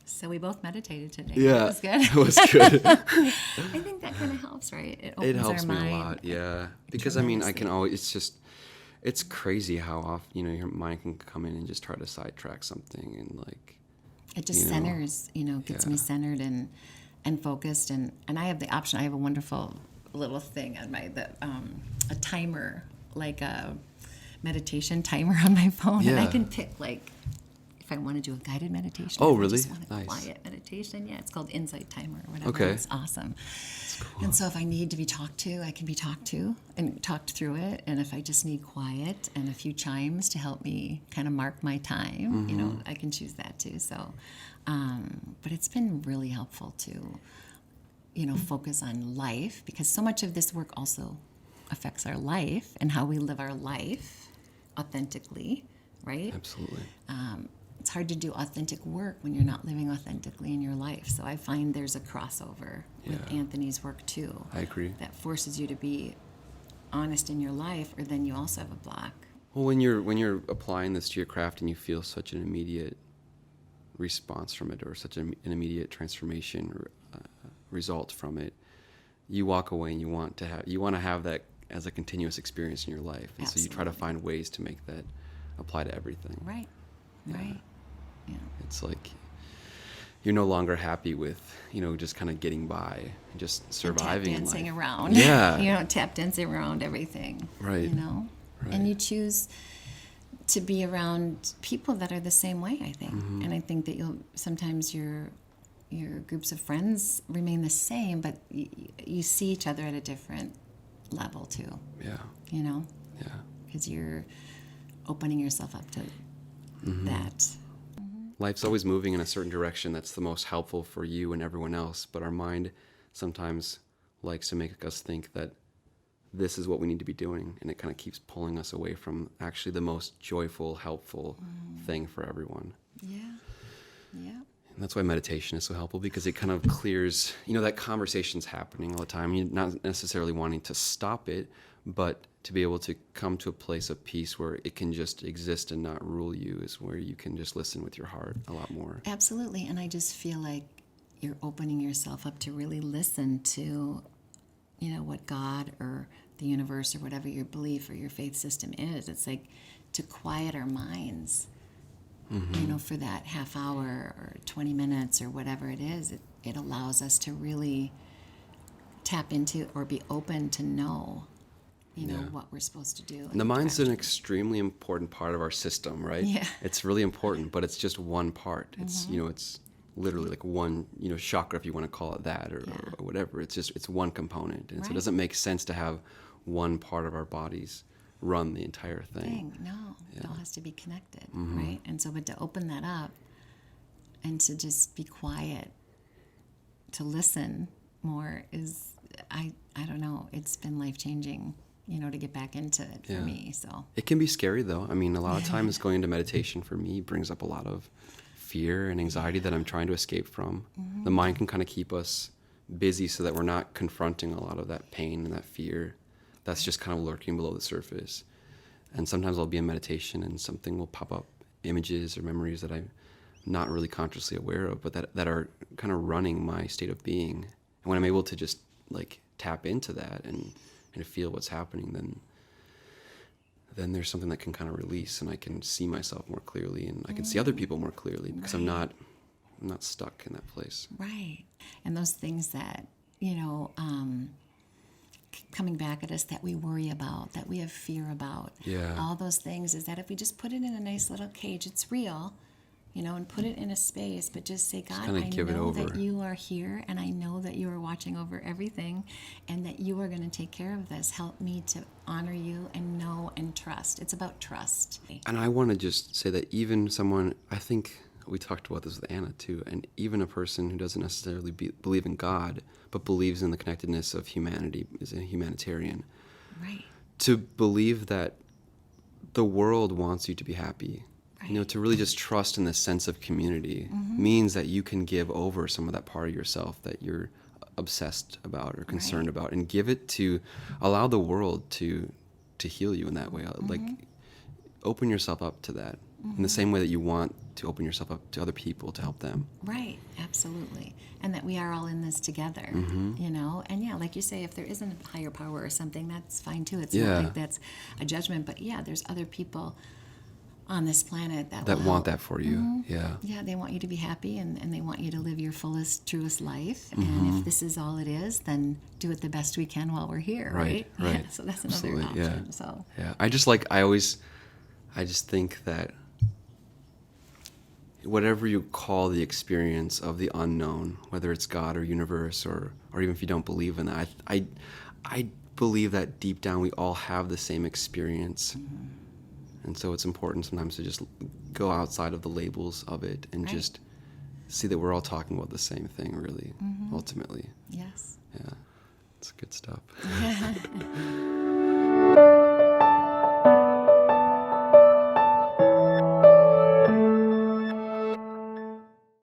So we both meditated today. Yeah, that was good. it was good. I think that kind of helps, right? It opens It helps our me mind. a lot, yeah. Because I can tremendously. always, it's crazy how often, your mind can come in and just try to sidetrack something and like, It just centers, gets me centered and focused. And I have the option. I have a wonderful little thing on a timer, like a meditation timer on my phone. And I Yeah. can pick if I want to do a guided meditation. Oh, if I really? just want a Nice. quiet meditation. Yeah, it's called Insight Timer or whatever. Okay. It's awesome. That's cool. And so if I need to be talked to, I can be talked to and talked through it. And if I just need quiet and a few chimes to help me kind of mark my time, I can choose that too. So, but it's been really helpful to, focus on life, because so much of this work also affects our life and how we live our life authentically, right? Absolutely. It's hard to do authentic work when you're not living authentically in your life. So I find there's a crossover with Yeah. Anthony's work too. I agree. That forces you to be honest in your life, or then you also have a block. Well, when you're applying this to your craft and you feel such an immediate response from it, or such an immediate transformation result from it, you walk away and you want to have that as a continuous experience in your life, and so you try to Absolutely. find ways to make that apply to everything. Right. Yeah. Right. Yeah. It's like you're no longer happy with just kind of getting by and just surviving And tap dancing in life. around. Yeah. Tap dancing around everything. Right. And Right. you choose to be around people that are the same way, I think. Mm-hmm. And I think that sometimes your groups of friends remain the same, but you see each other at a different level too, Yeah. Yeah, Yeah. because you're opening yourself up to that. Life's always moving in a certain direction that's the most helpful for you and everyone else, but our mind sometimes likes to make us think that this is what we need to be doing, and it kind of keeps pulling us away from actually the most joyful, helpful thing for everyone. Yeah. Yeah. And that's why meditation is so helpful, because it kind of clears, that conversation's happening all the time. You're not necessarily wanting to stop it, but to be able to come to a place of peace where it can just exist and not rule you is where you can just listen with your heart a lot more. Absolutely. And I just feel like you're opening yourself up to really listen to, what God or the universe or whatever your belief or your faith system is. It's like to quiet our minds, for that half hour or 20 minutes or whatever it is. It allows us to really tap into or be open to know, what we're supposed to do. And the mind's an extremely important part of our system, right? Yeah. It's really important, but it's just one part. It's, it's literally like one, chakra, if you want to call it that, or whatever. It's one component. And so it doesn't make sense to have one part of our bodies run the entire thing. No, it all has to be connected, right? And so, but to open that up and to just be quiet, to listen more is, I don't know, it's been life-changing, to get back into it for me, so. It can be scary, though. I mean, a lot of times going into meditation for me brings up a lot of fear and anxiety that I'm trying to escape from. The mind can kind of keep us busy so that we're not confronting a lot of that pain and that fear that's just kind of lurking below the surface. And sometimes I'll be in meditation and something will pop up, images or memories that I'm not really consciously aware of, but that are kind of running my state of being. And when I'm able to just tap into that and feel what's happening, then there's something that can kind of release, and I can see myself more clearly, and I can see other people more clearly, because I'm not stuck in that place. Right. And those things that, coming back at us that we worry about, that we have fear about, all those things, is that if we just put it in a nice little cage, it's real, and put it in a space, but just say, God, I know that you are here, and I know that you are watching over everything, and that you are going to take care of this. Help me to honor you and know and trust. It's about trust. And I want to just say that even someone, I think we talked about this with Anna too, and even a person who doesn't necessarily believe in God, but believes in the connectedness of humanity, is a humanitarian. Right. To believe that the world wants you to be happy, to really just trust in the sense of community means that you can give over some of that part of yourself that you're obsessed about or concerned about, and give it to allow the world to heal you in that way. Like, open yourself up to that in the same way that you want to open yourself up to other people to help them. Right, absolutely. And that we are all in this together, you know? And yeah, like you say, if there isn't a higher power or something, that's fine too. It's not like that's a judgment, but yeah, there's other people on this planet that will want help. that for you. Yeah. Yeah, they want you to be happy and they want you to live your fullest, truest life. And if this is all it is, then do it the best we can while we're here, right? Right. Yeah, so that's another Absolutely, option. yeah. So Yeah. I just think that whatever you call the experience of the unknown, whether it's God or universe or even if you don't believe in that, I believe that deep down we all have the same experience. And so it's important sometimes to just go outside of the labels of it and just see that we're all talking about the same thing, really, ultimately. yes. Yeah, it's good stuff.